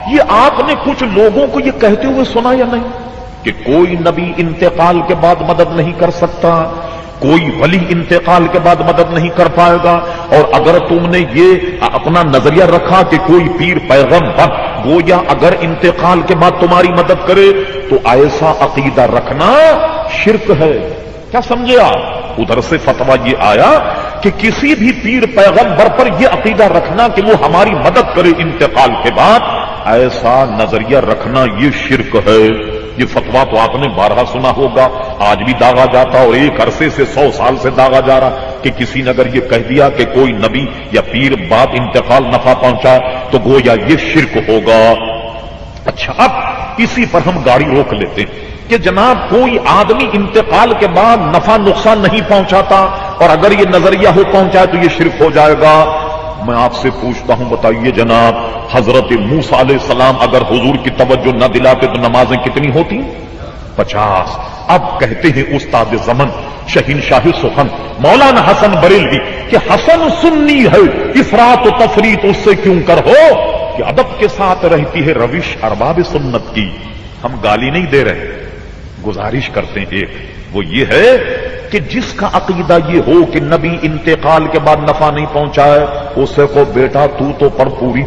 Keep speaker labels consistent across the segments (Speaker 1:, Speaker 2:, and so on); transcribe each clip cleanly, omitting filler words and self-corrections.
Speaker 1: یہ آپ نے کچھ لوگوں کو یہ کہتے ہوئے سنا یا نہیں کہ کوئی نبی انتقال کے بعد مدد نہیں کر سکتا، کوئی ولی انتقال کے بعد مدد نہیں کر پائے گا؟ اور اگر تم نے یہ اپنا نظریہ رکھا کہ کوئی پیر پیغمبر گویا اگر انتقال کے بعد تمہاری مدد کرے تو ایسا عقیدہ رکھنا شرک ہے. کیا سمجھے آپ؟ ادھر سے فتویٰ یہ آیا کہ کسی بھی پیر پیغمبر پر یہ عقیدہ رکھنا کہ وہ ہماری مدد کرے انتقال کے بعد، ایسا نظریہ رکھنا یہ شرک ہے. یہ فتویٰ تو آپ نے بارہا سنا ہوگا، آج بھی داغا جاتا اور ایک عرصے سے 100 سال سے داغا جا رہا کہ کسی نے اگر یہ کہہ دیا کہ کوئی نبی یا پیر بعد انتقال نفع پہنچا تو گویا یہ شرک ہوگا. اچھا، اب اسی پر ہم گاڑی روک لیتے ہیں کہ جناب کوئی آدمی انتقال کے بعد نفع نقصان نہیں پہنچاتا اور اگر یہ نظریہ ہو پہنچائے تو یہ شرک ہو جائے گا. میں آپ سے پوچھتا ہوں، بتائیے جناب، حضرت موسیٰ علیہ السلام اگر حضور کی توجہ نہ دلاتے تو نمازیں کتنی ہوتی؟ 50. اب کہتے ہیں استاد زمن شہنشاہ سخن مولانا حسن بریلوی کہ حسن سنی ہے، افراط و تفریط اس سے کیوں کر ہو کہ ادب کے ساتھ رہتی ہے روش ارباب سنت کی. ہم گالی نہیں دے رہے، گزارش کرتے ہیں ایک، وہ یہ ہے کہ جس کا عقیدہ یہ ہو کہ نبی انتقال کے بعد نفع نہیں پہنچائے اسے کو بیٹا تو پڑھ پوری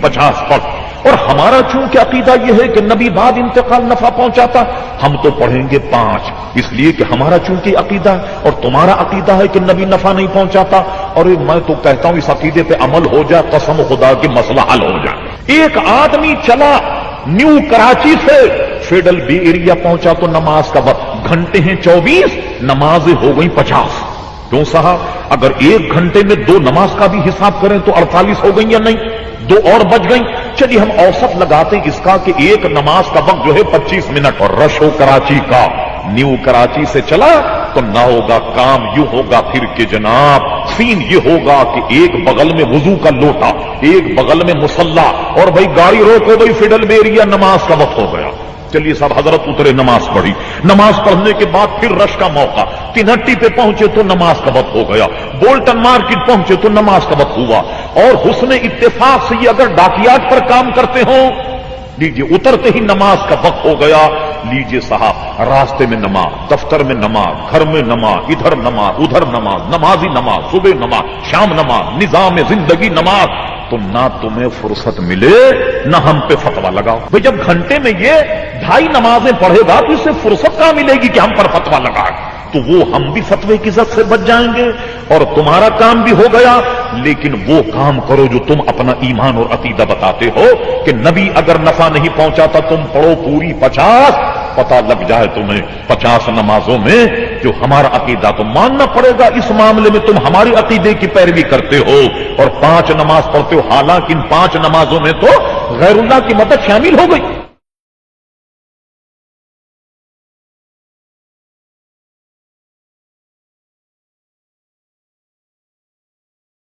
Speaker 1: 50 پڑھ. اور ہمارا چونکہ عقیدہ یہ ہے کہ نبی بعد انتقال نفع پہنچاتا، ہم تو پڑھیں گے 5، اس لیے کہ ہمارا چونکہ عقیدہ ہے اور تمہارا عقیدہ ہے کہ نبی نفع نہیں پہنچاتا. اور میں تو کہتا ہوں اس عقیدے پہ عمل ہو جائے، قسم خدا کی مسئلہ حل ہو جائے. ایک آدمی چلا نیو کراچی سے فیڈرل بی ایریا پہنچا تو نماز کا وقت گھنٹے ہیں 24، نمازیں ہو گئی 50. کیوں صاحب؟ اگر 1 گھنٹے میں 2 نماز کا بھی حساب کریں تو 48 ہو گئی یا نہیں؟ 2 اور بچ گئیں. چلیے ہم اوسط لگاتے ہیں اس کا کہ ایک نماز کا وقت جو ہے 25 منٹ. اور رش ہو کراچی کا، نیو کراچی سے چلا تو نہ ہوگا کام یوں ہوگا پھر کہ جناب سین یہ ہوگا کہ ایک بغل میں وضو کا لوٹا، ایک بغل میں مصلی، اور بھائی گاڑی روکو بھائی فیڈرل بیریا نماز کا وقت ہو گیا. چلیے صاحب حضرت اترے، نماز پڑھی، نماز پڑھنے کے بعد پھر رش کا موقع، تینہٹی پہ پہنچے تو نماز کا وقت ہو گیا، بولٹن مارکیٹ پہنچے تو نماز کا وقت ہوا. اور حسن اتفاق سے یہ اگر ڈاکیات پر کام کرتے ہوں، لیجیے اترتے ہی نماز کا وقت ہو گیا، لیجیے صاحب راستے میں نماز، دفتر میں نماز، گھر میں نماز، ادھر نماز ادھر نماز، نمازی نماز، صبح نماز، شام نماز، نظام زندگی نماز. تو نہ تمہیں فرصت ملے نہ ہم پہ فتویٰ لگاؤ. بھئی جب گھنٹے میں یہ 2.5 نمازیں پڑھے گا تو اس سے فرصت کہاں ملے گی کہ ہم پر فتویٰ لگائے؟ تو وہ ہم بھی فتوے کی عزت سے بچ جائیں گے اور تمہارا کام بھی ہو گیا. لیکن وہ کام کرو جو تم اپنا ایمان اور عقیدہ بتاتے ہو کہ نبی اگر نفع نہیں پہنچاتا تم پڑھو پوری 50، پتہ لگ جائے تمہیں 50 نمازوں میں جو ہمارا عقیدہ تو ماننا پڑے گا. اس معاملے میں تم ہمارے عقیدے کی پیروی کرتے ہو اور 5 نماز پڑھتے ہو، حالانکہ ان 5 نمازوں میں تو غیر اللہ کی مدد شامل ہو گئی.